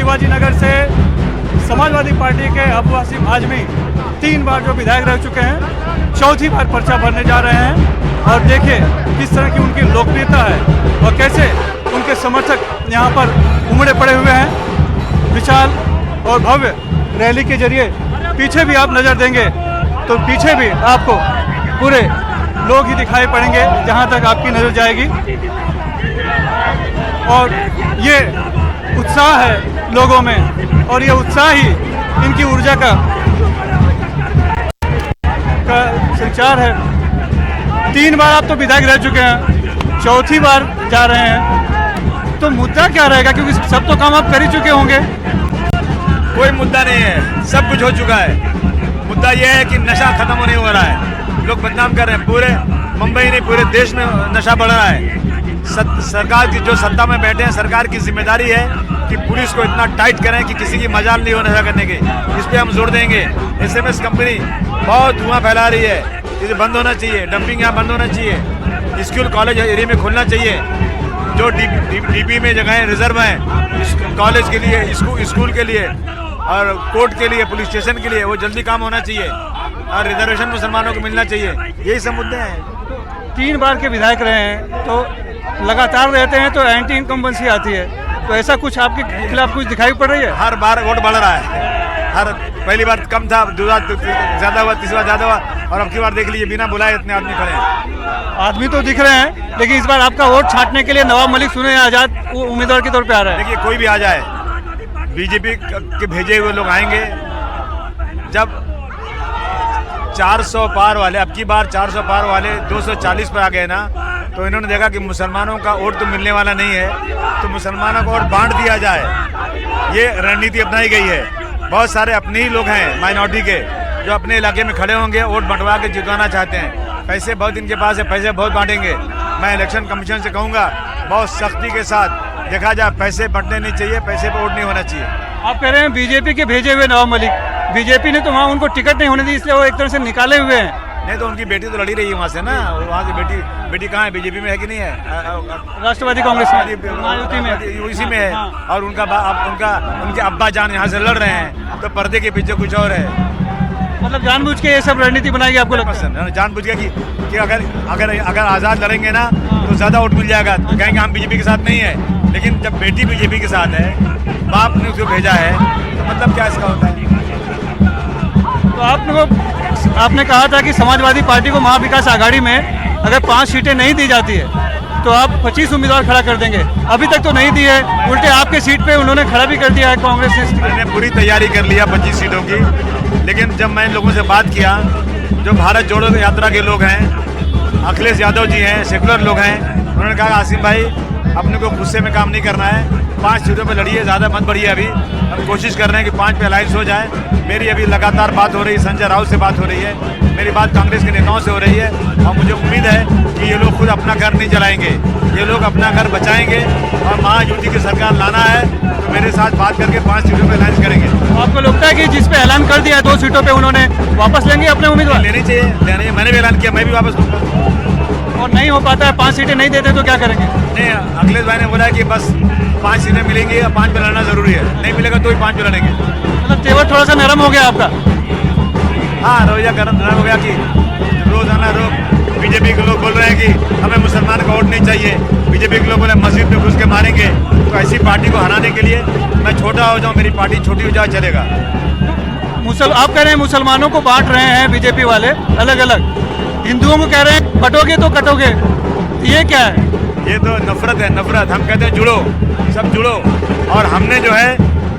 शिवाजी नगर से समाजवादी पार्टी के अबू हाशिम आजमी 3 बार जो विधायक रह चुके हैं, चौथी बार पर्चा भरने जा रहे हैं। और देखिए किस तरह की उनकी लोकप्रियता है और कैसे उनके समर्थक यहाँ पर उमड़े पड़े हुए हैं। विशाल और भव्य रैली के जरिए पीछे भी आप नज़र देंगे तो पीछे भी आपको पूरे लोग ही दिखाई पड़ेंगे जहाँ तक आपकी नज़र जाएगी। और ये उत्साह है लोगों में और ये उत्साह ही इनकी ऊर्जा का संचार है। 3 बार आप तो विधायक रह चुके हैं, चौथी बार जा रहे हैं, तो मुद्दा क्या रहेगा? क्योंकि सब तो काम आप कर ही चुके होंगे। कोई मुद्दा नहीं है, सब कुछ हो चुका है। मुद्दा यह है कि नशा खत्म होने हो रहा है। लोग बदनाम कर रहे हैं, पूरे मुंबई नहीं पूरे देश में नशा बढ़ रहा है। सरकार की जो सत्ता में बैठे हैं, सरकार की जिम्मेदारी है कि पुलिस को इतना टाइट करें कि किसी की मजाल नहीं हो नशा करने की। इस पर हम जोर देंगे। SMS कंपनी बहुत धुआं फैला रही है, इसे बंद होना चाहिए। डंपिंग यहाँ बंद होना चाहिए। स्कूल कॉलेज एरिया में खोलना चाहिए। जो DP में जगहें रिजर्व हैं कॉलेज के लिए, स्कूल के लिए और कोर्ट के लिए, पुलिस स्टेशन के लिए, वो जल्दी काम होना चाहिए और रिजर्वेशन मुसलमानों को मिलना चाहिए। यही सब मुद्दे हैं। 3 बार के विधायक रहे हैं तो लगातार रहते हैं तो एंटी इनकम्बेंसी आती है, तो ऐसा कुछ आपके खिलाफ कुछ दिखाई पड़ रही है? हर बार वोट बढ़ रहा है। पहली बार कम था, दूसरा ज्यादा हुआ, तीसरा ज्यादा हुआ और अब की बार देख लीजिए बिना बुलाए इतने आदमी खड़े हैं। आदमी तो दिख रहे हैं, लेकिन इस बार आपका वोट छांटने के लिए नवाब मलिक सुने आजाद उम्मीदवार के तौर पे आ रहा है। देखिए कोई भी आ जाए, BJP के भेजे हुए लोग आएंगे। जब 400 पार वाले, अब की बार 400 पार वाले 240 पर आ गए ना, तो इन्होंने देखा कि मुसलमानों का वोट तो मिलने वाला नहीं है, तो मुसलमानों को वोट बांट दिया जाए। ये रणनीति अपनाई गई है। बहुत सारे अपने ही लोग हैं माइनॉरिटी के जो अपने इलाके में खड़े होंगे, वोट बंटवा के जितवाना चाहते हैं। पैसे बहुत इनके पास है, पैसे बहुत बांटेंगे। मैं इलेक्शन कमीशन से कहूँगा बहुत सख्ती के साथ देखा जाए, पैसे बंटने नहीं चाहिए, पैसे पर वोट नहीं होना चाहिए। आप कह रहे हैं BJP के भेजे हुए नवाब मलिक, BJP ने तो वहाँ उनको टिकट नहीं होने दी, इसलिए वो एक तरह से निकाले हुए हैं। नहीं तो उनकी बेटी तो लड़ी रही है वहाँ से ना, वहाँ से बेटी कहाँ है? BJP में है कि नहीं है? राष्ट्रवादी कांग्रेस में, इसी में है। और उनके अब्बा जान यहाँ से लड़ रहे हैं, तो पर्दे के पीछे कुछ और है। मतलब जानबूझ के ये सब रणनीति बनाएगी आपको लगता है? जानबूझ के कि अगर आज़ाद लड़ेंगे ना तो ज़्यादा वोट मिल जाएगा, तो कहेंगे हम BJP के साथ नहीं है। लेकिन जब बेटी BJP के साथ है, बाप ने उसको भेजा है, तो मतलब क्या इसका होता है? तो आपने कहा था कि समाजवादी पार्टी को महाविकास आघाड़ी में अगर 5 सीटें नहीं दी जाती है तो आप 25 उम्मीदवार खड़ा कर देंगे। अभी तक तो नहीं दी है, उल्टे आपके सीट पे उन्होंने खड़ा भी कर दिया है कांग्रेस ने। मैंने पूरी तैयारी कर लिया 25 सीटों की, लेकिन जब मैं इन लोगों से बात किया, जो भारत जोड़ो यात्रा के लोग हैं, अखिलेश यादव जी हैं, सेकुलर लोग हैं, उन्होंने कहा आसिम भाई अपने को गुस्से में काम नहीं करना है, 5 सीटों पे लड़िए, ज़्यादा मत बढ़िए। अभी हम कोशिश कर रहे हैं कि 5 पे अलायंस हो जाए। मेरी अभी लगातार बात हो रही है, संजय राउत से बात हो रही है, मेरी बात कांग्रेस के नेताओं से हो रही है और मुझे उम्मीद है कि ये लोग खुद अपना घर नहीं चलाएंगे, ये लोग अपना घर बचाएंगे और महायुति की सरकार लाना है तो मेरे साथ बात करके 5 सीटों पे अलायंस करेंगे। आपको लगता है कि जिस पे ऐलान कर दिया 2 सीटों पे उन्होंने वापस लेंगे अपने उम्मीदवार? लेनी चाहिए, मैंने भी ऐलान किया, मैं भी वापस लूँगा। और नहीं हो पाता है, 5 सीटें नहीं देते तो क्या करेंगे? नहीं, अखिलेश भाई ने बोला है कि बस 5 सीटें मिलेंगी या 5 पे लड़ना जरूरी है, नहीं मिलेगा तो ही 5 पे लड़ेंगे। मतलब तेवर थोड़ा सा नरम हो गया आपका? हाँ, रवैया नरम हो गया कि रोजाना BJP के लोग बोल रहे हैं कि हमें मुसलमान का वोट नहीं चाहिए, BJP के लोग बोले मस्जिद में घुस के मारेंगे, तो ऐसी पार्टी को हराने के लिए मैं छोटा हो जाऊँ, मेरी पार्टी छोटी हो जाए, चलेगा। आप कह रहे हैं मुसलमानों को बांट रहे हैं BJP वाले अलग अलग, हिंदुओं को कह रहे हैं बटोगे तो कटोगे, ये क्या है? ये तो नफरत है, नफरत। हम कहते हैं जुड़ो, सब जुड़ो। और हमने जो है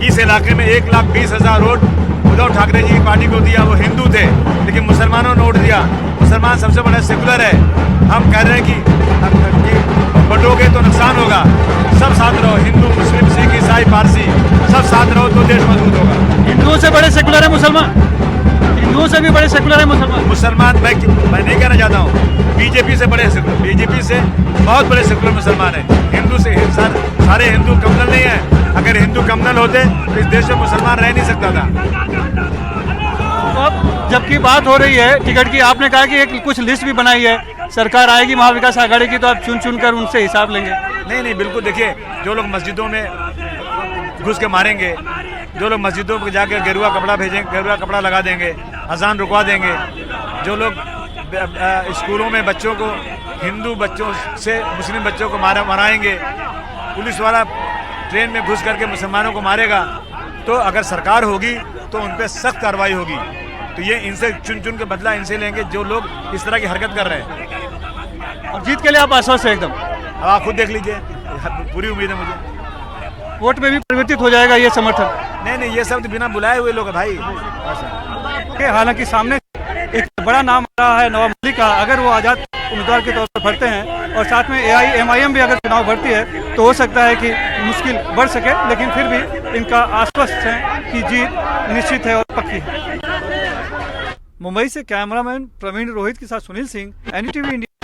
इस इलाके में 1,20,000 वोट उद्धव ठाकरे जी की पार्टी को दिया, वो हिंदू थे, लेकिन मुसलमानों ने वोट दिया। मुसलमान सबसे बड़ा सेकुलर है। हम कह रहे हैं कि बटोगे तो नुकसान होगा, सब साथ रहो, हिंदू मुस्लिम सिख ईसाई पारसी सब साथ रहो तो देश मजबूत होगा। हिंदुओं से बड़े सेकुलर है मुसलमान, हिंदुओं से भी बड़े सेकुलर है मुसलमान। मैं नहीं कहना चाहता हूँ, BJP से बड़े सेकुलर, BJP से बहुत बड़े सेकुलर मुसलमान है। हिंदू से सारे हिंदू कम्युनल नहीं है। अगर हिंदू कम्युनल होते तो इस देश में मुसलमान रह नहीं सकता था। तो अब जबकि बात हो रही है टिकट की, आपने कहा कि एक कुछ लिस्ट भी बनाई है, सरकार आएगी महाविकास आघाड़ी की तो आप चुन कर उनसे हिसाब लेंगे? नहीं, बिल्कुल। देखिए, जो लोग मस्जिदों में घुस के मारेंगे, जो लोग मस्जिदों पर जाकर गेरुआ कपड़ा भेजेंगे, गेरुआ कपड़ा लगा देंगे, अजान रुकवा देंगे, जो लोग स्कूलों में बच्चों को, हिंदू बच्चों से मुस्लिम बच्चों को मराएंगे, पुलिस वाला ट्रेन में घुस करके मुसलमानों को मारेगा, तो अगर सरकार होगी तो उन पर सख्त कार्रवाई होगी। तो ये इनसे चुन चुन के बदला इनसे लेंगे जो लोग इस तरह की हरकत कर रहे हैं। और जीत के लिए आप आश्वस्त हैं एकदम? अब आप खुद देख लीजिए, पूरी उम्मीद है मुझे। वोट में भी परिवर्तित हो जाएगा ये समर्थन? नहीं, ये सब तो बिना बुलाए हुए लोग है भाई। हालांकि सामने एक बड़ा नाम आ रहा है नवाब मलिक का, अगर वो आज़ाद उम्मीदवार के तौर पर भरते हैं और साथ में AIMIM भी अगर चुनाव भरती है तो हो सकता है कि मुश्किल बढ़ सके, लेकिन फिर भी इनका आश्वस्त है कि जीत निश्चित है और पक्की है। मुंबई से कैमरामैन प्रवीण रोहित के साथ सुनील सिंह, NDTV इंडिया।